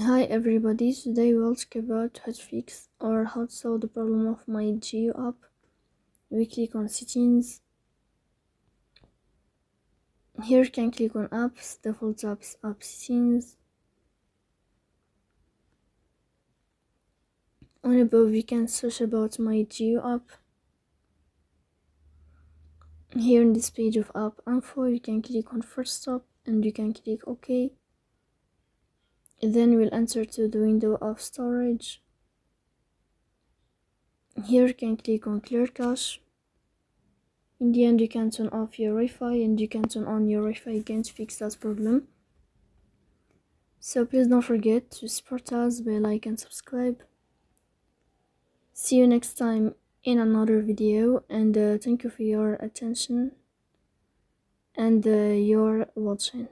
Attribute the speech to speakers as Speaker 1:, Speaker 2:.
Speaker 1: Hi everybody, today we'll talk about how to fix or how to solve the problem of MyJio app. We click on settings. Here you can click on apps, default apps, app settings. On above we can search about MyJio app. Here in this page of app info you can click on first stop and you can click OK. Then we'll enter to the window of storage. Here you can click on clear cache. In the end you can turn off your Wi-Fi and you can turn on your Wi-Fi again to fix that problem. So please don't forget to support us by like and subscribe. See you next time in another video, and thank you for your attention and your watching.